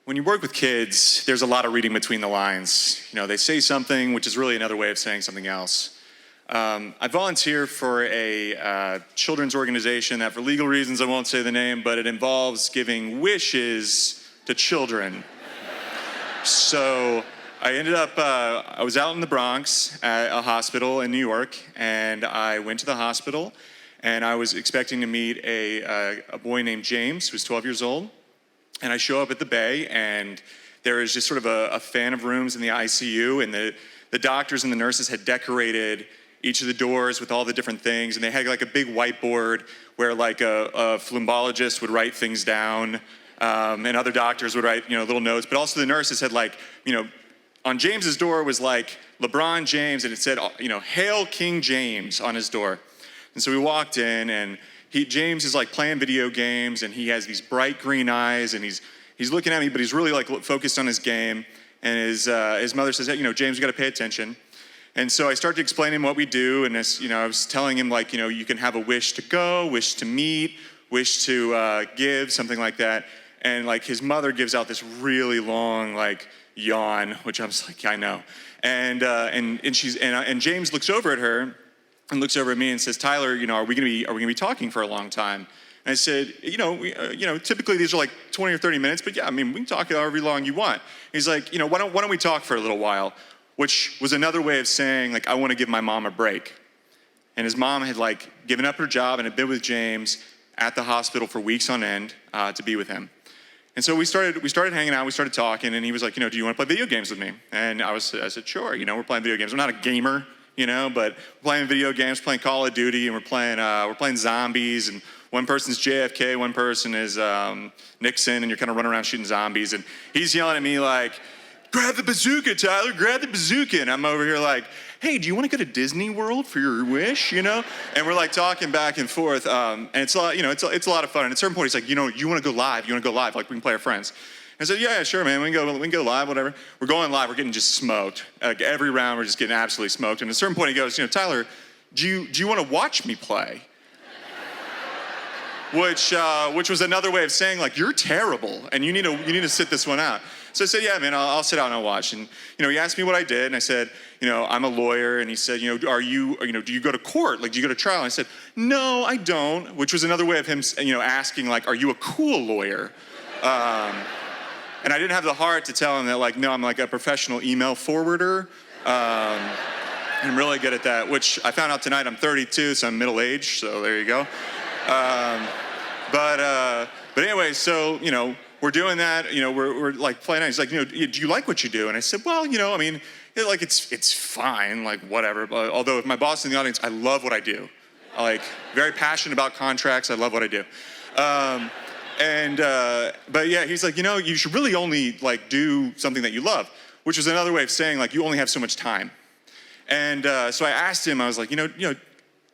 When you work with kids, there's a lot of reading between the lines. You know, they say something, which is really another way of saying something else. I volunteer for a children's organization that, for legal reasons, I won't say the name, but it involves giving wishes to children. So I ended up, I was out in the Bronx at a hospital in New York, and I went to the hospital, and I was expecting to meet a boy named James, who was 12 years old. And I show up at the Bay, and there is just sort of a fan of rooms in the ICU, and the doctors and the nurses had decorated each of the doors with all the different things, and they had like a big whiteboard where like a phlebologist would write things down, and other doctors would write, little notes, but also the nurses had like, on James's door was like LeBron James, and it said, Hail King James on his door. And so we walked in, and James is like playing video games, and he has these bright green eyes, and he's looking at me, but he's really like focused on his game. And his mother says, hey, James, you got to pay attention. And so I started to explain to him what we do, and I was telling him like, you can have a wish to go, wish to meet, wish to give, something like that. And like his mother gives out this really long like yawn, which I was like, yeah, I know. And James looks over at her and looks over at me and says, Tyler, are we gonna be talking for a long time? And I said, typically these are like 20 or 30 minutes, but yeah, we can talk however long you want. He's like, why don't we talk for a little while? Which was another way of saying, like, I want to give my mom a break. And his mom had like given up her job and had been with James at the hospital for weeks on end to be with him. And so we started hanging out, we started talking, and he was like, do you want to play video games with me? And I said, sure, we're playing video games. I'm not a gamer, but we're playing video games, playing Call of Duty, and we're playing zombies, and one person's JFK, one person is Nixon, and you're kind of running around shooting zombies, and he's yelling at me like, grab the bazooka, Tyler, grab the bazooka, and I'm over here like, hey, do you want to go to Disney World for your wish, And we're like talking back and forth, and it's a lot, it's a lot of fun, and at a certain point he's like, you want to go live, like we can play our friends. I said, yeah, sure, man, we can go live, whatever. We're going live, we're getting just smoked. Like every round, we're just getting absolutely smoked. And at a certain point, he goes, Tyler, do you want to watch me play? Which was another way of saying, like, you're terrible, and you need to sit this one out. So I said, yeah, man, I'll sit out and I'll watch. And, he asked me what I did, and I said, I'm a lawyer. And he said, do you go to court? Like, do you go to trial? And I said, no, I don't, which was another way of him, asking, like, are you a cool lawyer? And I didn't have the heart to tell him that, like, no, I'm like a professional email forwarder. I'm really good at that, which I found out tonight I'm 32, so I'm middle-aged, so there you go. But anyway, so, we're doing that, we're like playing out. He's like, do you like what you do? And I said, well, it's fine, like whatever. But although if my boss is in the audience, I love what I do. I like very passionate about contracts. I love what I do. But yeah, he's like, you should really only like do something that you love, which was another way of saying like, you only have so much time. And so I asked him, I was like,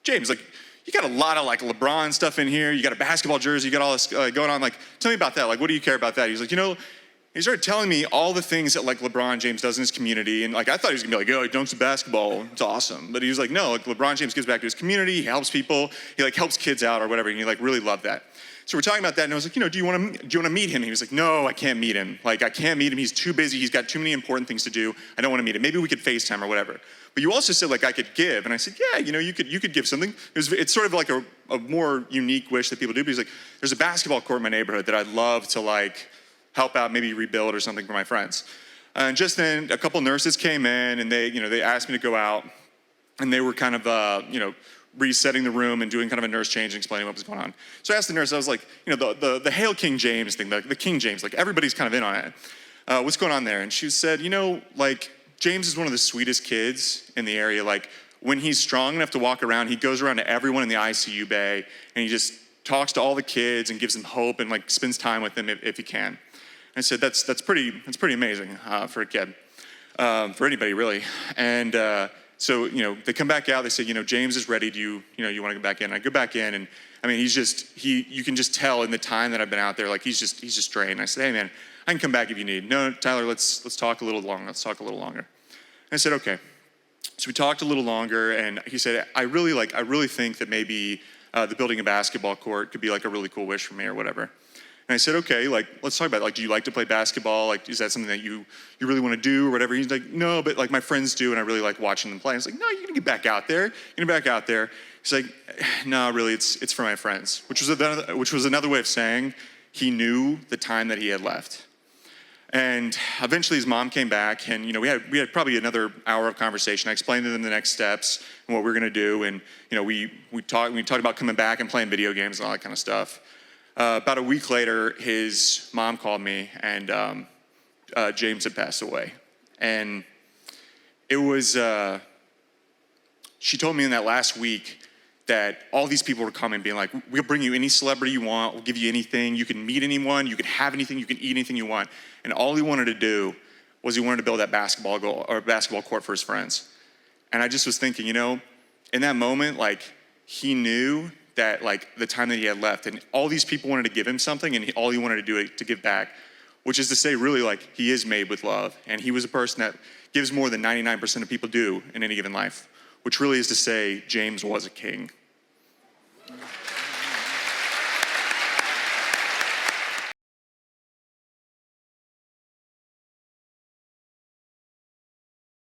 James, like, you got a lot of like LeBron stuff in here. You got a basketball jersey. You got all this going on. Like, tell me about that. Like, what do you care about that? He's like, he started telling me all the things that like LeBron James does in his community. And like, I thought he was gonna be like, he dunks the basketball. It's awesome. But he was like, no, like LeBron James gives back to his community. He helps people. He like helps kids out or whatever. And he like really loved that. So we're talking about that. And I was like, do you want to meet him? He was like, no, I can't meet him. Like, I can't meet him. He's too busy. He's got too many important things to do. I don't want to meet him. Maybe we could FaceTime or whatever. But you also said like I could give. And I said, yeah, you could give something. It's sort of like a more unique wish that people do. But he's like, there's a basketball court in my neighborhood that I'd love to like help out, maybe rebuild or something for my friends. And just then a couple nurses came in and they asked me to go out, and they were kind of, resetting the room and doing kind of a nurse change and explaining what was going on. So I asked the nurse, I was like, the Hail King James thing, the King James, like everybody's kind of in on it. What's going on there? And she said, like James is one of the sweetest kids in the area. Like when he's strong enough to walk around, he goes around to everyone in the ICU bay and he just talks to all the kids and gives them hope and like spends time with them if he can. And I said, that's pretty amazing for a kid, for anybody really. And so, they come back out, they say, James is ready, do you want to go back in? I go back in, and you can just tell in the time that I've been out there, like he's just drained. I said, hey man, I can come back if you need. No, Tyler, let's talk a little longer. And I said, okay. So we talked a little longer, and he said, I really think that maybe the building a basketball court could be like a really cool wish for me or whatever. And I said, okay, like, let's talk about it. Like, do you like to play basketball? Like, is that something that you really want to do or whatever? He's like, no, but like my friends do, and I really like watching them play. I was like, no, you're gonna get back out there. You're gonna get back out there. He's like, no, really, it's for my friends, which was another way of saying he knew the time that he had left. And eventually his mom came back, and we had probably another hour of conversation. I explained to them the next steps and what we were gonna do, and we talked about coming back and playing video games and all that kind of stuff. About a week later, his mom called me, and James had passed away. And it was, she told me in that last week that all these people were coming, being like, we'll bring you any celebrity you want, we'll give you anything, you can meet anyone, you can have anything, you can eat anything you want. And all he wanted to do was he wanted to build that basketball court for his friends. And I just was thinking, in that moment, like, he knew that like the time that he had left, and all these people wanted to give him something, and all he wanted to do to give back, which is to say, really, like, he is made with love, and he was a person that gives more than 99% of people do in any given life, which really is to say James was a king.